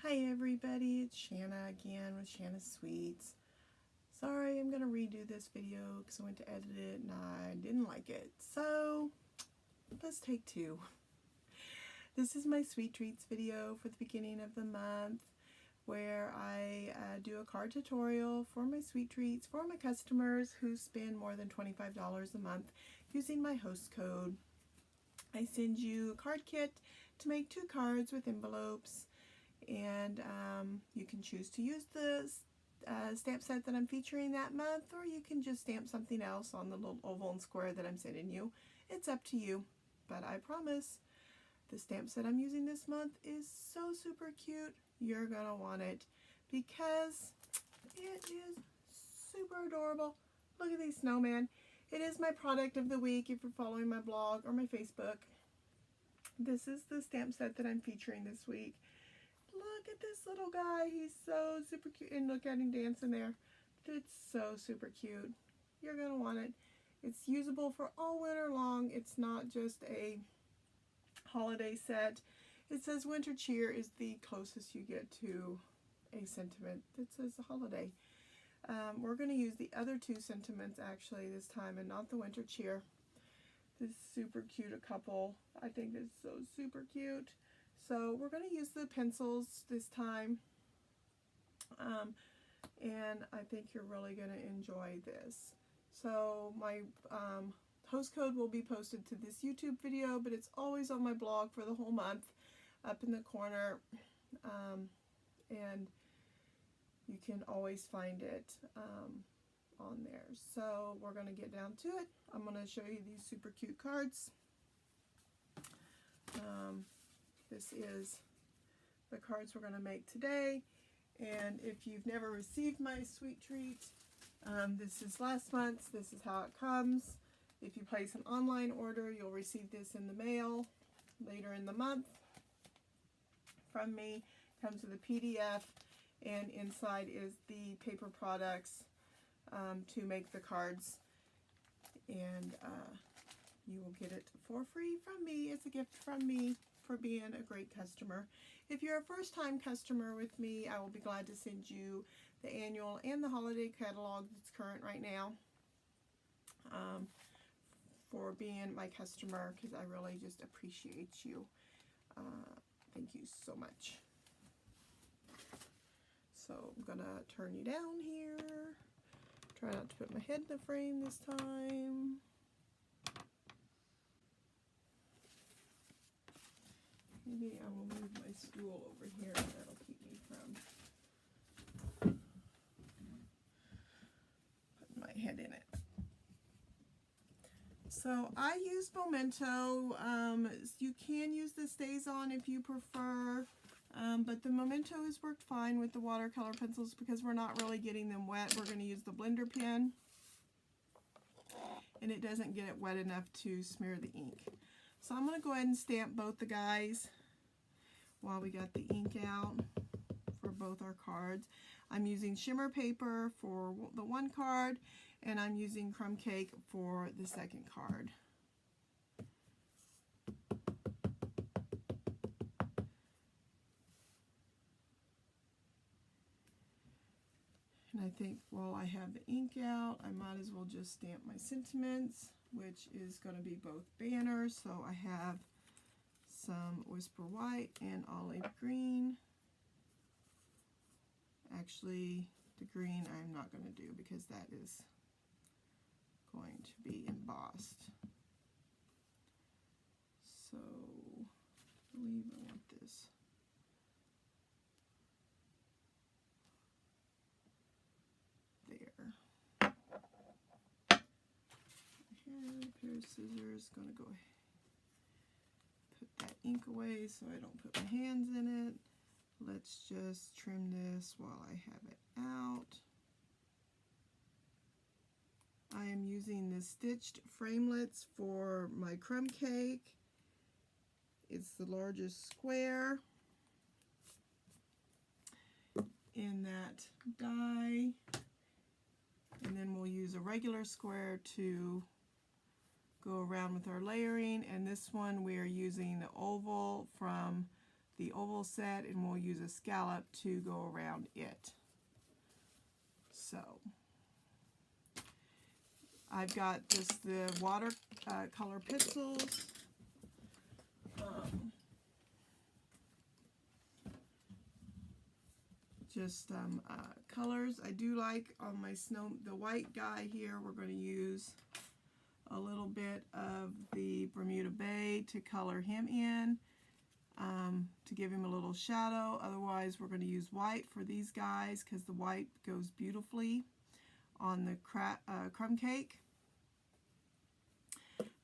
Hi everybody, it's Shanna again with Shanna Sweets. Sorry, I'm going to redo this video because I went to edit it and I didn't like it. So, let's take two. This is my sweet treats video for the beginning of the month where I do a card tutorial for my sweet treats for my customers who spend more than $25 a month using my host code. I send you a card kit to make 2 cards with envelopes. And you can choose to use the stamp set that I'm featuring that month, or you can just stamp something else on the little oval and square that I'm sending you. It's up to you, but I promise the stamp set I'm using this month is so super cute. You're gonna want it because it is super adorable. Look at these snowmen. It is my product of the week if you're following my blog or my Facebook. This is the stamp set that I'm featuring this week. Look at this little guy. He's so super cute. And look at him dancing there. It's so super cute. You're going to want it. It's usable for all winter long. It's not just a holiday set. It says winter cheer is the closest you get to a sentiment that says a holiday. We're going to use the other 2 sentiments actually this time and not the winter cheer. This super cute couple. I think it's so super cute. So we're going to use the pencils this time, and I think you're really going to enjoy this. So my host code will be posted to this YouTube video, but it's always on my blog for the whole month up in the corner, and you can always find it on there. So we're going to get down to it. I'm going to show you these super cute cards. This is the cards we're going to make today, and if you've never received my sweet treat, this is last month's. This is how it comes. If you place an online order, you'll receive this in the mail later in the month from me. It comes with a PDF, and inside is the paper products to make the cards, and you will get it for free from me. It's a gift from me for being a great customer. If you're a first-time customer with me, I will be glad to send you the annual and the holiday catalog that's current right now for being my customer, because I really just appreciate you. Thank you so much. So I'm gonna turn you down here. Try not to put my head in the frame this time. Maybe I will move my stool over here, and that'll keep me from putting my head in it. So I use Memento. You can use the StazOn if you prefer, but the Memento has worked fine with the watercolor pencils because we're not really getting them wet. We're going to use the blender pen, and it doesn't get it wet enough to smear the ink. So I'm going to go ahead and stamp both the guys while we got the ink out for both our cards. I'm using shimmer paper for the one card, and I'm using crumb cake for the second card. And I think while I have the ink out, I might as well just stamp my sentiments, which is going to be both banners. So I have some Whisper White and Olive Green. Actually, the green I'm not going to do because that is going to be embossed. So I believe I want this. There. I have a pair of scissors. Going to go ahead. Put that ink away so I don't put my hands in it. Let's just trim this while I have it out. I am using the stitched framelits for my crumb cake. It's the largest square in that die. And then we'll use a regular square to go around with our layering, and this one we are using the oval from the oval set, and we'll use a scallop to go around it. So I've got just the water color pencils. Just colors. I do like on my the white guy here, we're going to use a little bit of the Bermuda Bay to color him in, to give him a little shadow. Otherwise, we're going to use white for these guys because the white goes beautifully on the crumb cake.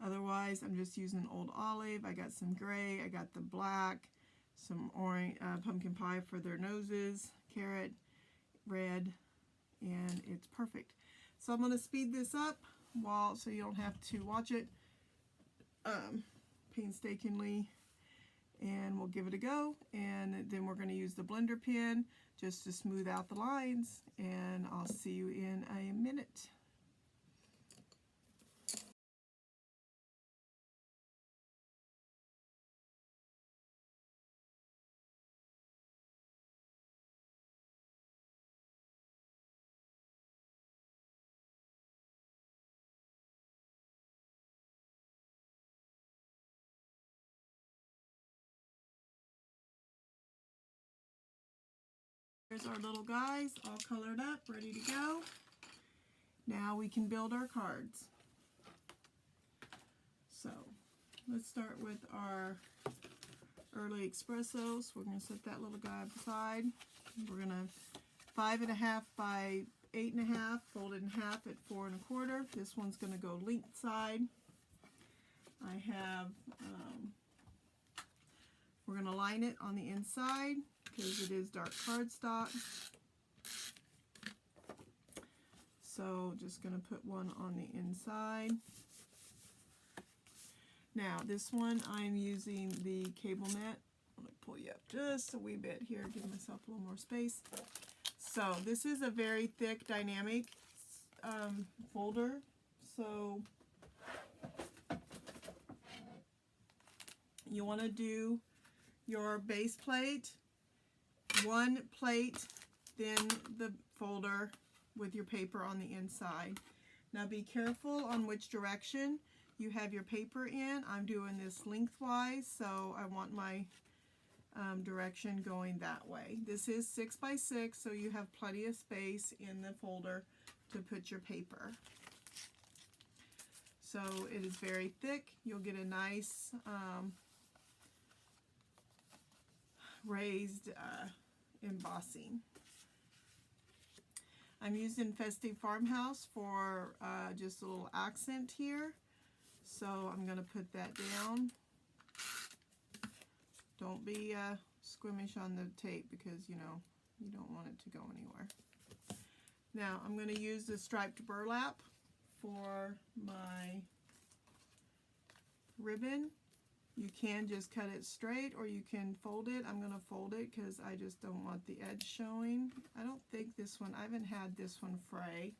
Otherwise, I'm just using an old olive. I got some gray, I got the black, some orange, pumpkin pie for their noses, carrot, red, and it's perfect. So I'm going to speed this up so you don't have to watch it painstakingly, and we'll give it a go. And then we're going to use the blender pen just to smooth out the lines, and I'll see you in a minute. Here's our little guys all colored up, ready to go. Now we can build our cards. So let's start with our early espressos. We're going to set that little guy aside. We're going to 5.5 by 8.5, fold it in half at 4 1/4. This one's going to go length side. I have, we're going to line it on the inside because it is dark cardstock. So just going to put one on the inside. Now this one I'm using the cable net. I'm going to pull you up just a wee bit here, give myself a little more space. So this is a very thick dynamic folder. So you want to do your base plate, one plate, then the folder with your paper on the inside. Now be careful on which direction you have your paper in. I'm doing this lengthwise, so I want my direction going that way. This is 6 by 6, so you have plenty of space in the folder to put your paper. So it is very thick. You'll get a nice raised embossing. I'm using Festive Farmhouse for just a little accent here. So I'm going to put that down. Don't be squeamish on the tape because, you know, you don't want it to go anywhere. Now I'm going to use the striped burlap for my ribbon. You can just cut it straight or you can fold it. I'm going to fold it because I just don't want the edge showing. I don't think this one, I haven't had this one fray.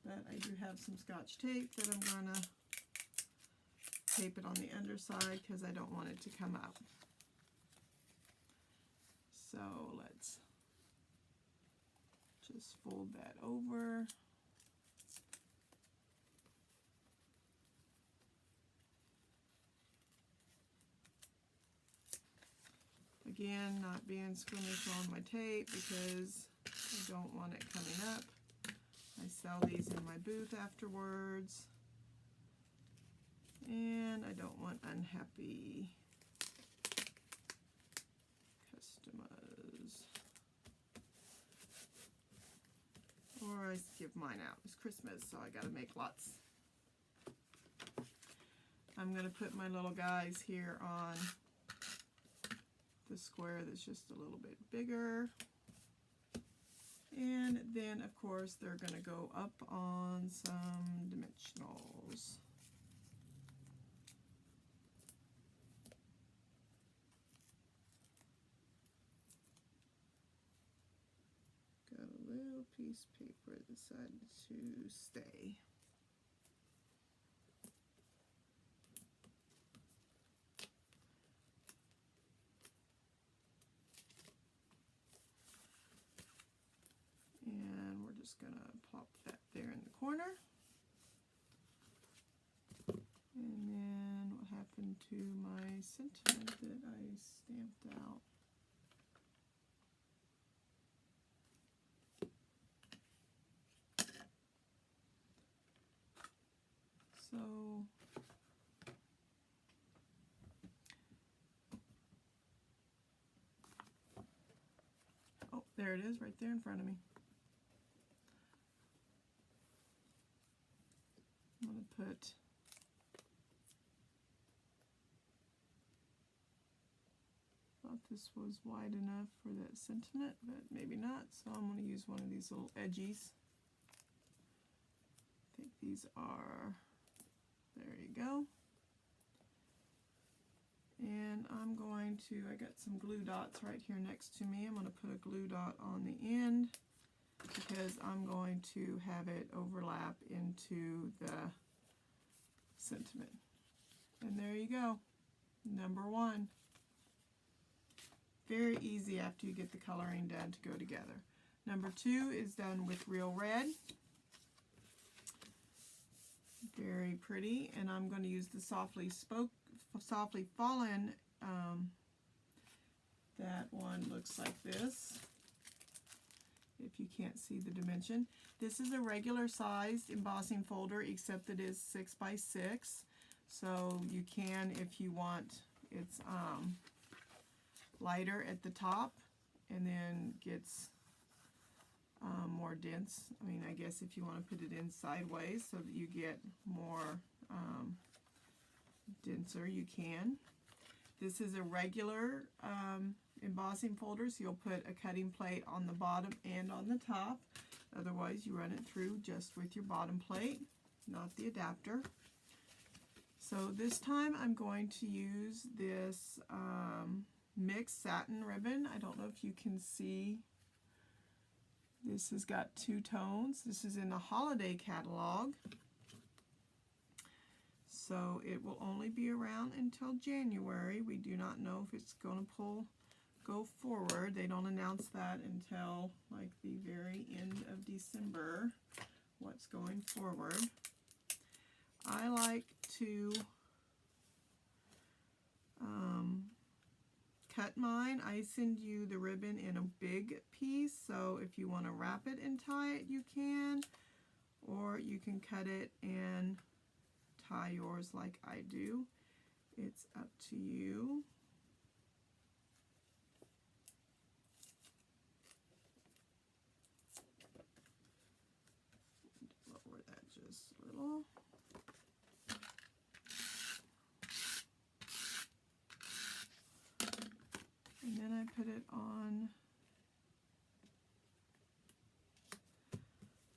But I do have some Scotch tape that I'm going to tape it on the underside because I don't want it to come out. So let's just fold that over. Again, not being squeamish on my tape because I don't want it coming up. I sell these in my booth afterwards. And I don't want unhappy customers. Or I give mine out. It's Christmas, so I gotta make lots. I'm gonna put my little guys here on the square that's just a little bit bigger. And then, of course, they're going to go up on some dimensionals. Got a little piece of paper that decided to stay. corner. And then what happened to my sentiment that I stamped out? So oh, there it is right there in front of me. I'm going to put thought this was wide enough for that sentiment, but maybe not, so I'm going to use one of these little edgies. I think these are, there you go. And I'm going to, I got some glue dots right here next to me. I'm going to put a glue dot on the end because I'm going to have it overlap into the sentiment. And there you go, number one. Very easy after you get the coloring done to go together. Number two is done with real red. Very pretty, and I'm going to use the Softly Fallen. That one looks like this, if you can't see the dimension. This is a regular sized embossing folder, except it is 6 by 6, so you can, if you want, it's lighter at the top and then gets more dense. I mean, I guess if you want to put it in sideways so that you get more denser, you can. This is a regular embossing folder, so you'll put a cutting plate on the bottom and on the top. Otherwise, you run it through just with your bottom plate, not the adapter. So this time I'm going to use this mixed satin ribbon. I don't know if you can see. This has got 2 tones. This is in the holiday catalog. So it will only be around until January. We do not know if it's going to go forward. They don't announce that until like the very end of December, what's going forward. I like to cut mine. I send you the ribbon in a big piece, so if you want to wrap it and tie it, you can, or you can cut it and tie yours like I do. It's up to you. Lower that just a little. And then I put it on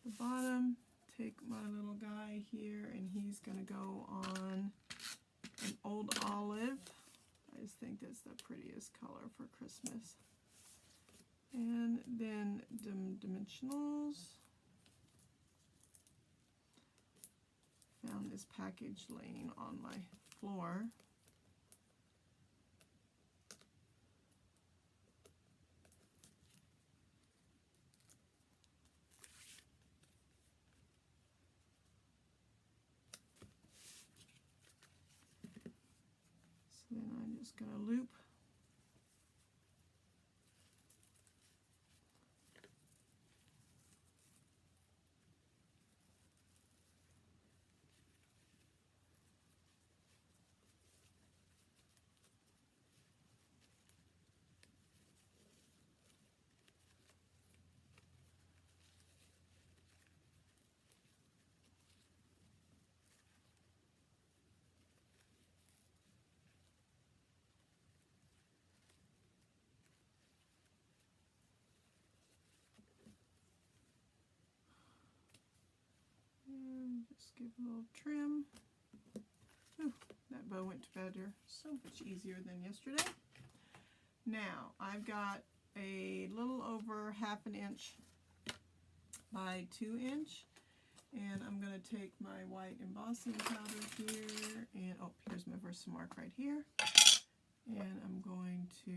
the bottom. Take my little guy here, and he's going to go on an old olive. I just think that's the prettiest color for Christmas. And then dimensionals. Found this package laying on my floor. Then I'm just going to loop. And just give a little trim. Ooh, that bow went better, so much easier than yesterday. Now, I've got a little over 1/2 inch by 2 inch, and I'm going to take my white embossing powder here, and oh, here's my Versamark right here, and I'm going to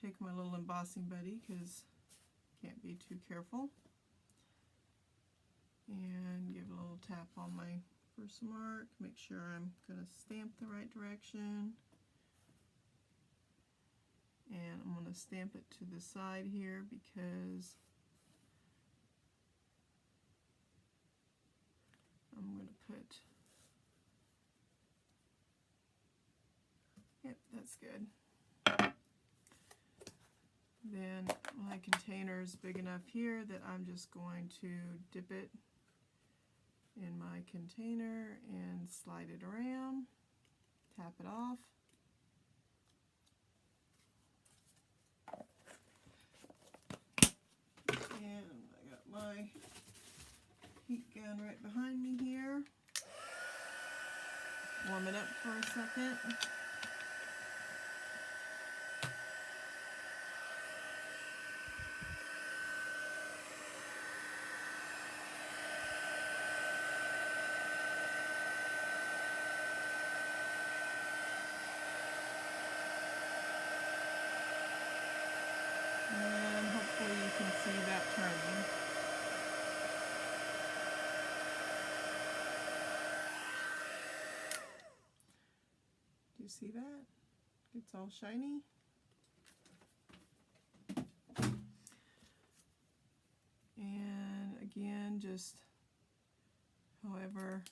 take my little embossing buddy because can't be too careful. and give a little tap on my first mark. Make sure I'm going to stamp the right direction. And I'm going to stamp it to the side here because I'm going to put, yep, that's good. Then my container is big enough here that I'm just going to dip it in my container and slide it around, tap it off. And I got my heat gun right behind me here. Warm it up for a second. And hopefully you can see that turning. Do you see that? It's all shiny. And again, just however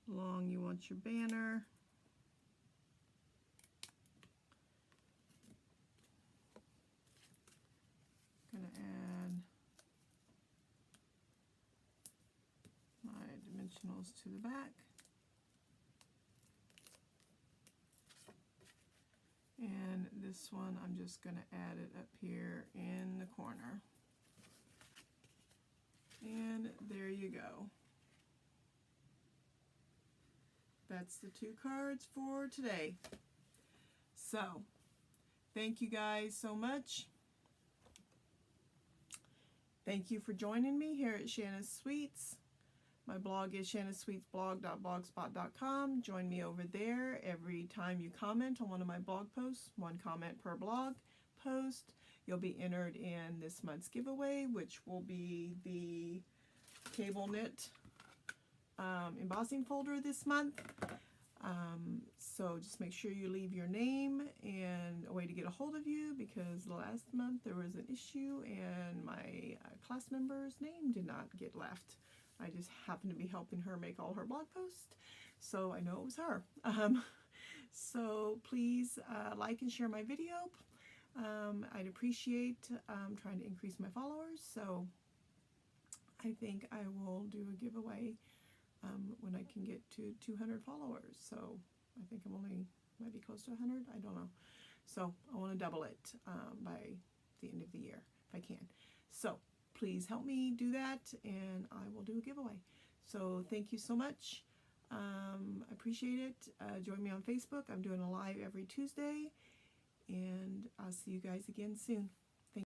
long you want your banner. Gonna add my dimensionals to the back. And this one, I'm just going to add it up here in the corner. And there you go. That's the 2 cards for today. So, thank you guys so much. Thank you for joining me here at Shanna's Sweets. My blog is shannasweetsblog.blogspot.com. Join me over there every time you comment on one of my blog posts. 1 comment per blog post. You'll be entered in this month's giveaway, which will be the cable knit embossing folder this month. So just make sure you leave your name and a way to get a hold of you, because last month there was an issue and my class member's name did not get left. I just happened to be helping her make all her blog posts, so I know it was her. So please like and share my video. I'd appreciate trying to increase my followers, so I think I will do a giveaway when I can get to 200 followers. So I think I'm only, might be close to 100, I don't know. So I want to double it by the end of the year if I can. So please help me do that and I will do a giveaway. So thank you so much. I appreciate it. Join me on Facebook. I'm doing a live every Tuesday, and I'll see you guys again soon.